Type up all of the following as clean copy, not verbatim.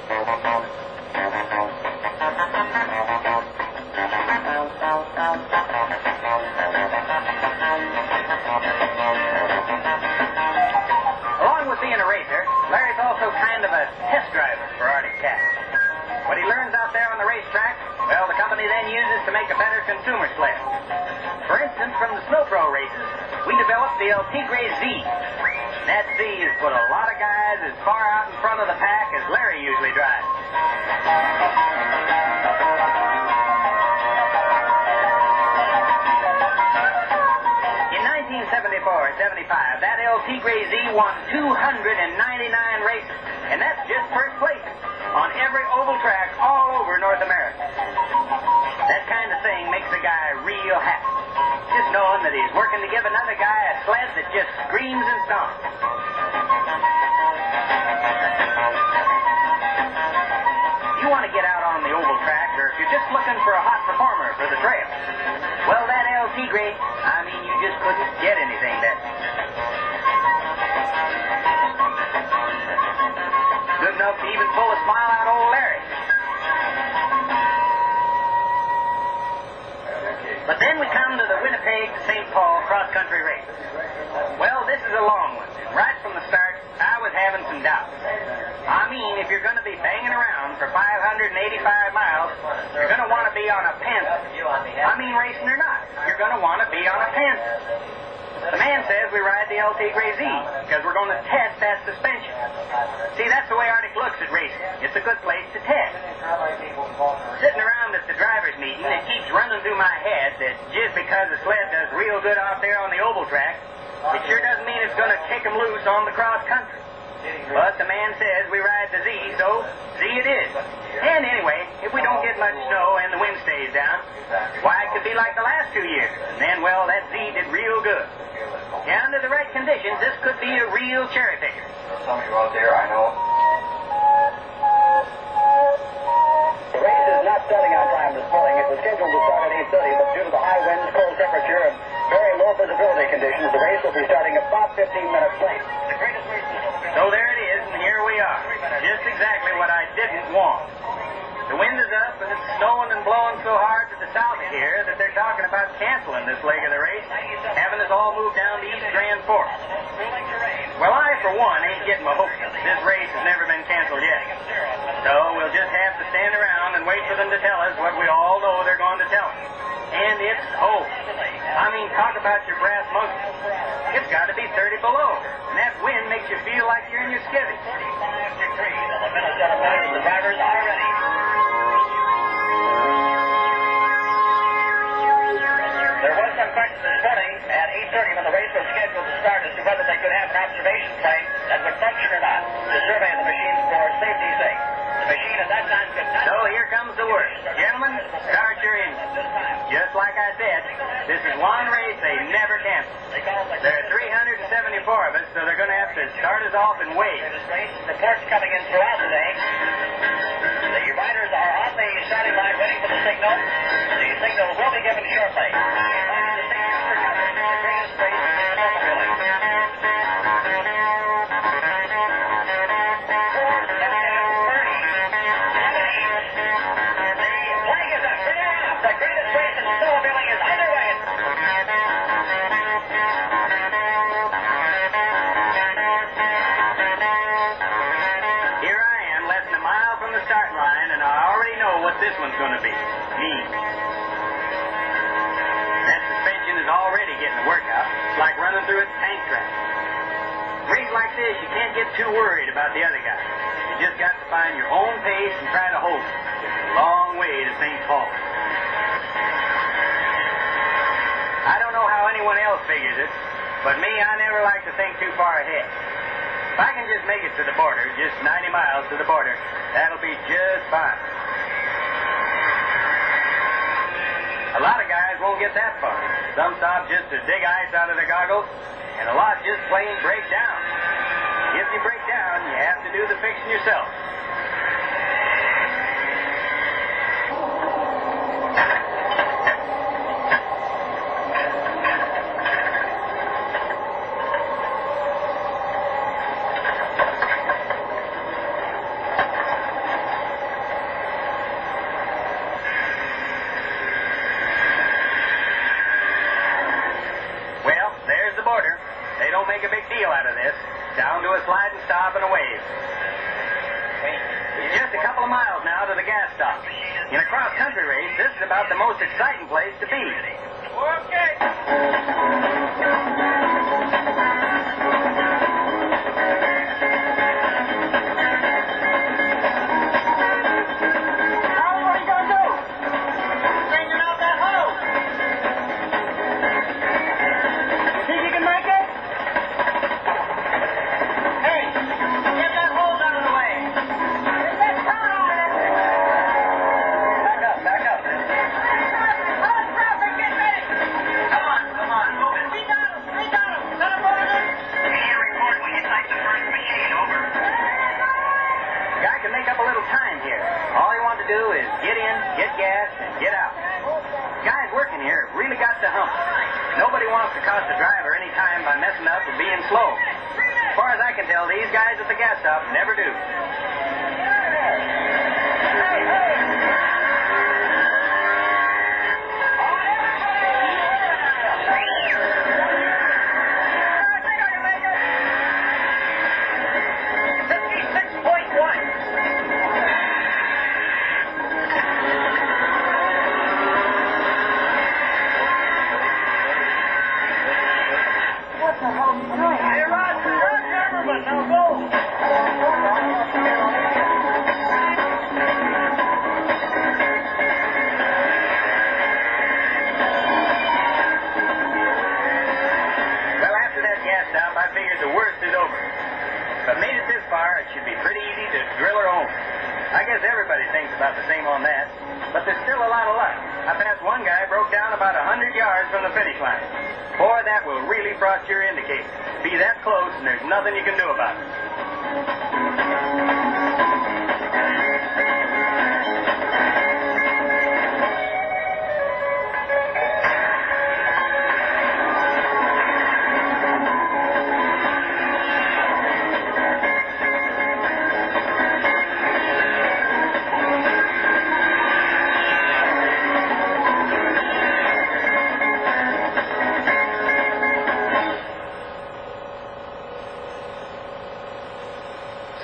Along with being a racer, Larry's also kind of a test driver for Arctic cats. What he learns out there on the racetrack, well, the company then uses to make a better consumer sled. For instance, from the Snow Pro races, we developed the El Tigre Z. That Z has put a lot of guys as far out in front of the pack as Larry usually drives. In 1974-75, that El Tigre Z won 299 races, and that's just first place on every oval track all over North America. That kind of thing makes a guy real happy, just knowing that he's working to give another guy a sled that just screams and stomps. You want to get out on the oval track, or if you're just looking for a hot performer for the trail, well, that El Tigre, I mean, you just couldn't get anything better. Good enough to even pull a smile out of old Larry. But then we come to the Winnipeg to St. Paul cross-country race. Well, this is a long one. Right from the start, I was having some doubts. I mean, if you're going to be banging around for 585 miles, you're going to want to be on a pencil. I mean, racing or not, you're going to want to be on a pencil. The man says we ride the El Tigre Z because we're going to test that suspension. See, that's the way Arctic looks at racing. It's a good place to test. Sitting around at the driver's meeting, it keeps running through my head that just because the sled does real good out there on the oval track, it sure doesn't mean it's going to kick them loose on the cross country. But the man says we ride the Z, so Z it is. And anyway, if we don't get much snow and the wind stays down, why, it could be like the last 2 years. And then, well, that Z did real good. Yeah, under the right conditions, this could be a real cherry picker. Some of you out there, I know. The race is not starting on time this morning. It was scheduled to start at 8:30, but due to the high winds, cold temperature, and very low visibility conditions, the race will be starting about 15 minutes late. The greatest race in the So there it is, and here we are. Just exactly what I didn't want. The wind is up, and it's snowing and blowing so hard to the south of here that they're talking about canceling this leg of the race, having us all move down to East Grand Forks. Well, I, for one, ain't getting my hopes up. This race has never been canceled yet. So we'll just have to stand around and wait for them to tell us what we all know they're going to tell us. And it's cold. I mean, talk about your brass monkey. It's got to be 30 below. And that wind makes you feel like you're in your skivvy. 45 degrees on the Minnesota Motor. The drivers are ready. There was some question this morning at 8:30 when the race was scheduled to start as to whether they could have an observation plane that would function or not to survey the machine for safety's sake. The machine at that time could not... So here comes the word. Gentlemen, start your engines. Just like I said, this is one race they never cancel. There are 374 of us, so they're going to have to start us off in waves. Reports coming in throughout today. The riders are on the starting line waiting for the signal. The signal will be given shortly. The greatest race in snowmobiling. This one's going to be mean. That suspension is already getting a workout. It's like running through a tank track. Race like this, you can't get too worried about the other guy. You just got to find your own pace and try to hold it. It's a long way to St. Paul. I don't know how anyone else figures it, but me, I never like to think too far ahead. If I can just make it to the border, just 90 miles to the border, that'll be just fine. A lot of guys won't get that far. Some stop just to dig ice out of their goggles, and a lot just plain break down. If you break down, you have to do the fixing yourself. It's just a couple of miles now to the gas stop. In a cross-country race, this is about the most exciting place to be. Okay. Do is get in, get gas, and get out. Guys working here have really got the hump. Nobody wants to cost the driver any time by messing up or being slow. As far as I can tell, these guys at the gas stop never do. I guess everybody thinks about the same on that, but there's still a lot of luck. I passed one guy, broke down about 100 yards from the finish line. Boy, that will really frost your indicator. Be that close, and there's nothing you can do about it.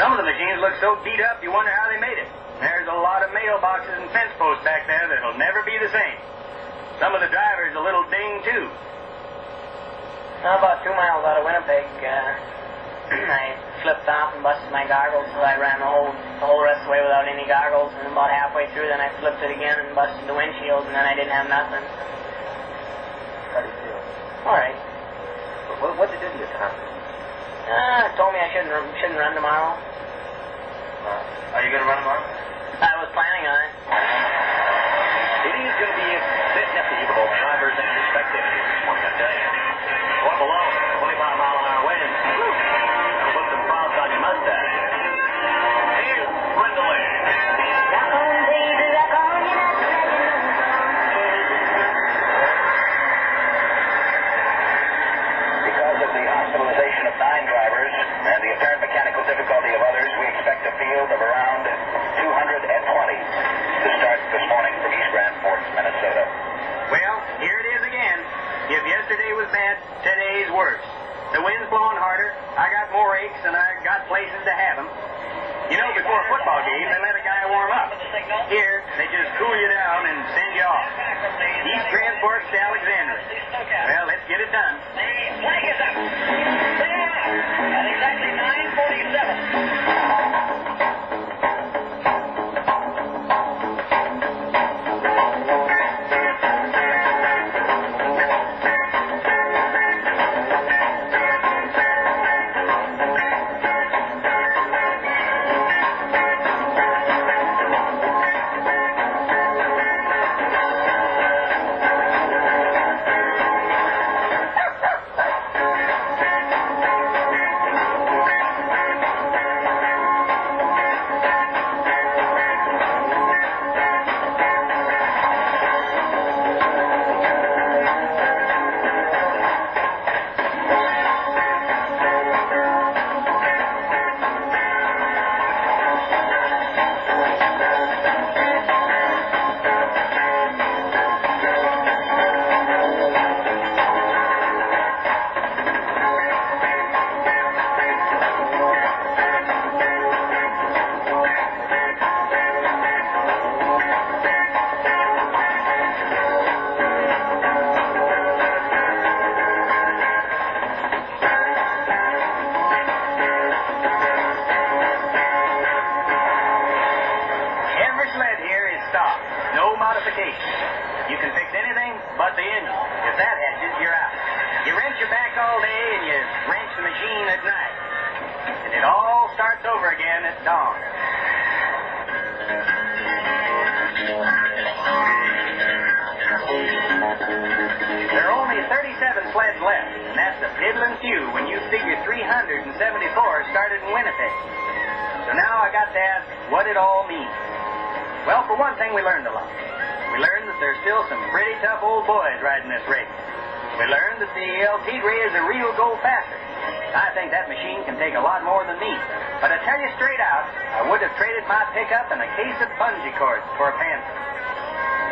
Some of the machines look so beat up, you wonder how they made it. There's a lot of mailboxes and fence posts back there that'll never be the same. Some of the drivers a little dinged, too. About 2 miles out of Winnipeg, I flipped off and busted my goggles, so I ran the whole rest of the way without any goggles, and about halfway through, then I flipped it again and busted the windshield, and then I didn't have nothing. How do you feel? All right. What did you do to you, Tom? Told me I shouldn't run tomorrow. Are you going to run tomorrow? I was planning on it. It is going to be a bit nifty for both drivers and spectators this morning, I tell you. Going below, 25-mile-an-hour winds. That'll put some frost on your mustache. Here's Brenda Lee. Rock on, baby, rock on, you're not letting no Because of the hospitalization of 9 drivers and the apparent mechanical difficulty of others, we expect a field of around 220 to start this morning from East Grand Forks, Minnesota. Well, here it is again. If yesterday was bad, today's worse. The wind's blowing harder, I got more aches, and I got places to have them. You know, before a football game, they let a guy warm up. Here, they just cool you down and send you off. East Grand Forks to Alexandria. Well, let's get it done. The flag is up. They are at exactly 9:47. dawn. There are only 37 sleds left, and that's a piddling few when you figure 374 started in Winnipeg. So now I got to ask what it all means. Well, for one thing, we learned a lot. We learned that there's still some pretty tough old boys riding this race. We learned that the El Tigre is a real go-faster. I think that machine can take a lot more than me. But I tell you straight out, I would have traded my pickup and a case of bungee cords for a Panther.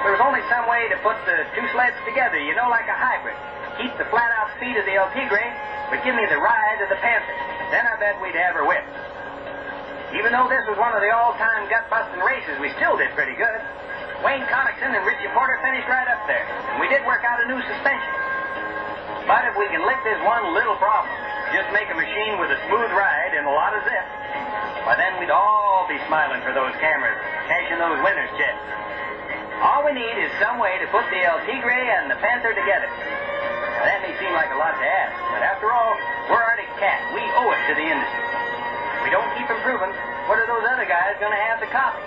There was only some way to put the two sleds together, you know, like a hybrid. Keep the flat-out speed of the El Tigre, but give me the ride of the Panther. Then I bet we'd have her whipped. Even though this was one of the all-time gut-busting races, we still did pretty good. Wayne Connickson and Richie Porter finished right up there, and we did work out a new suspension. But if we can lick this one little problem, just make a machine with a smooth ride and a lot of zip, why then we'd all be smiling for those cameras, cashing those winners' checks. All we need is some way to put the El Tigre and the Panther together. Now, that may seem like a lot to ask, but after all, we're Arctic Cat. We owe it to the industry. If we don't keep improving, what are those other guys going to have to copy?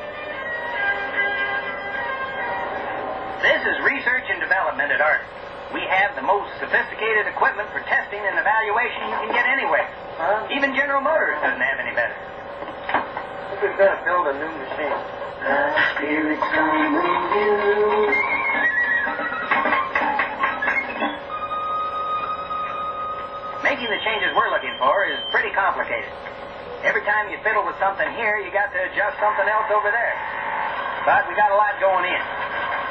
This is research and development at Arctic. We have the most sophisticated equipment for testing and evaluation you can get anywhere. Even General Motors doesn't have any better. I think we've got to build a new machine. Making the changes we're looking for is pretty complicated. Every time you fiddle with something here, you got to adjust something else over there. But we got a lot going in.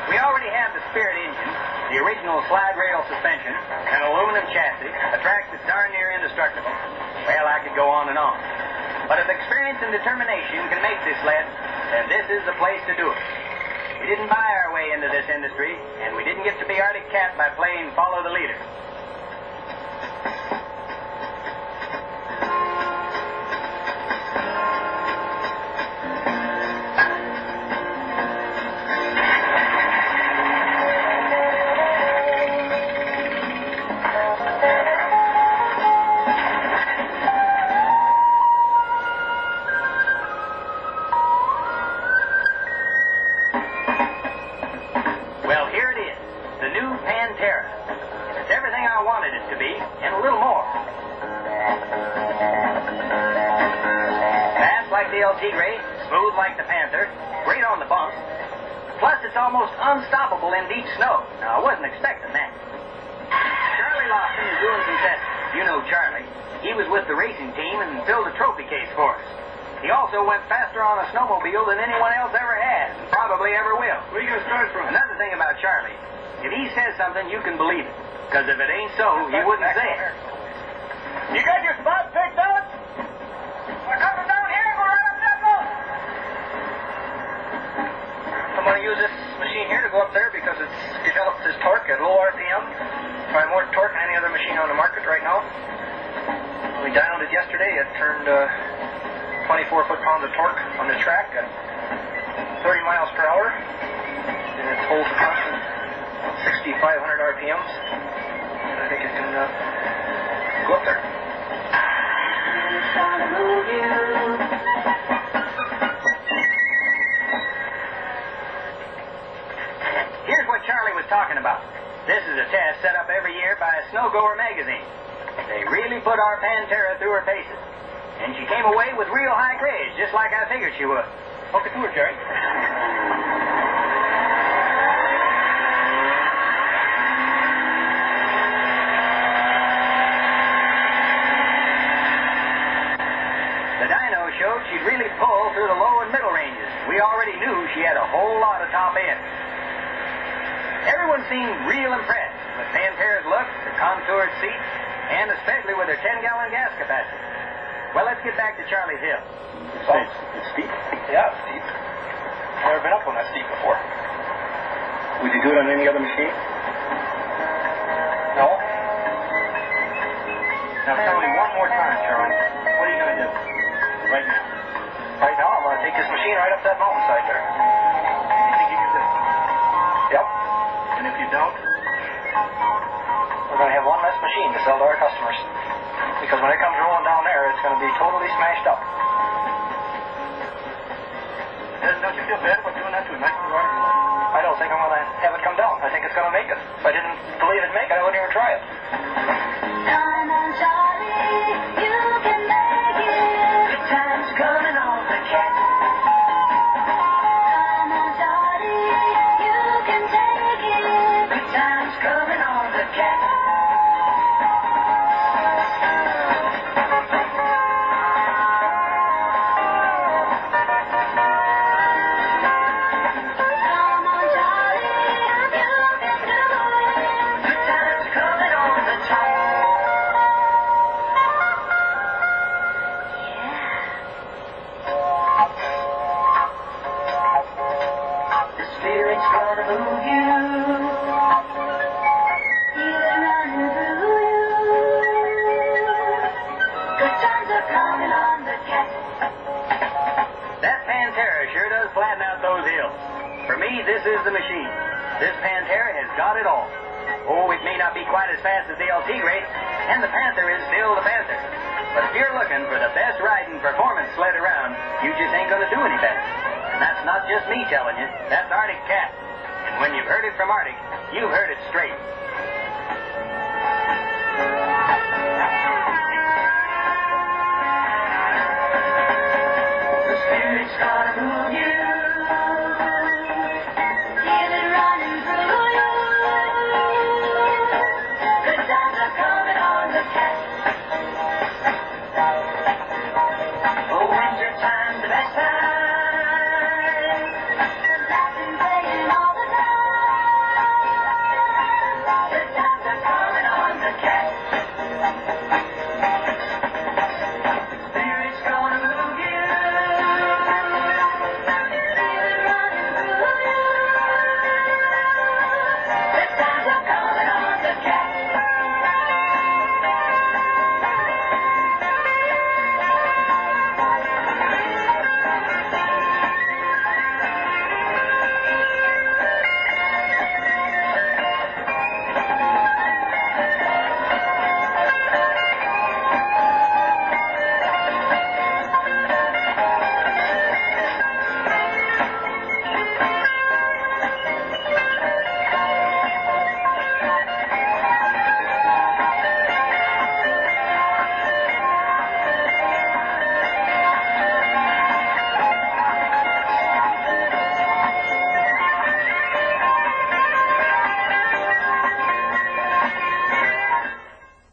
We already have the Spirit engine, the original slide rail suspension, an aluminum chassis, a track that's darn near indestructible. Well, I could go on and on. But if experience and determination can make this sled, then this is the place to do it. We didn't buy our way into this industry, and we didn't get to be Arctic Cat by playing follow the leader. The El Tigre, smooth like the Panther, great on the bumps. Plus, it's almost unstoppable in deep snow. Now, I wasn't expecting that. Charlie Lawson is doing some testing. You know Charlie. He was with the racing team and filled a trophy case for us. He also went faster on a snowmobile than anyone else ever has, and probably ever will. Where are you going to start from? Another thing about Charlie, if he says something, you can believe it. Because if it ain't so, he wouldn't say it. You got your spot picked out? We're coming down here and go right up that road. I'm going to use this machine here to go up there because it's developed this torque at low RPM. Probably more torque than any other machine on the market right now. We dynoed it yesterday. It turned 24 foot-pounds of torque on the track at 30 miles per hour. And it holds a constant 6,500 RPMs. And I think it can go up there. Here's what Charlie was talking about. This is a test set up every year by Snowgoer magazine. They really put our Pantera through her paces. And she came away with real high grades, just like I figured she would. Hook it to her, Jerry. The dyno showed she'd really pull through the low and middle ranges. We already knew she had a whole lot of top end. Everyone seemed real impressed with Pantera's look, her contoured seat, and especially with her 10-gallon gas capacity. Well, let's get back to Charlie's Hill. It's steep? Yeah, it's steep. Never been up on that steep before. Would you do it on any other machine? No? Now tell me one more time, Charlie. What are you going to do? Right now. Right now, I'm going to take this machine right up that mountainside there. You think you can do it? Yep. And if you don't, we're going to have one less machine to sell to our customers. Because when it comes rolling down there, it's going to be totally smashed up. Don't you feel bad about doing that to a nice new article? I don't think I'm going to have it come down. I think it's going to make it. If I didn't believe it'd make it, I wouldn't even try it. Come on, Charlie, you can make it. Good times coming on the cat. Come on, Charlie, you can take it. Good times coming on the cat. Come on, Charlie, you can do it. Good times coming on the top. The spirit's gonna move you. Feel it running through you. Good times are coming on the cat. That Pantera sure does flatten out those hills. For me, this is the machine. This Pantera has got it all. Oh, it may not be quite as fast as the LT race, and the Panther is still the Panther. But if you're looking for the best riding performance sled around, you just ain't gonna do any better. And that's not just me telling you. That's Arctic Cat. And when you've heard it from Arctic, you've heard it straight. The spirit's gonna move you. Feel it running through you. Good times are coming on the cat. Oh, winter time's the best time.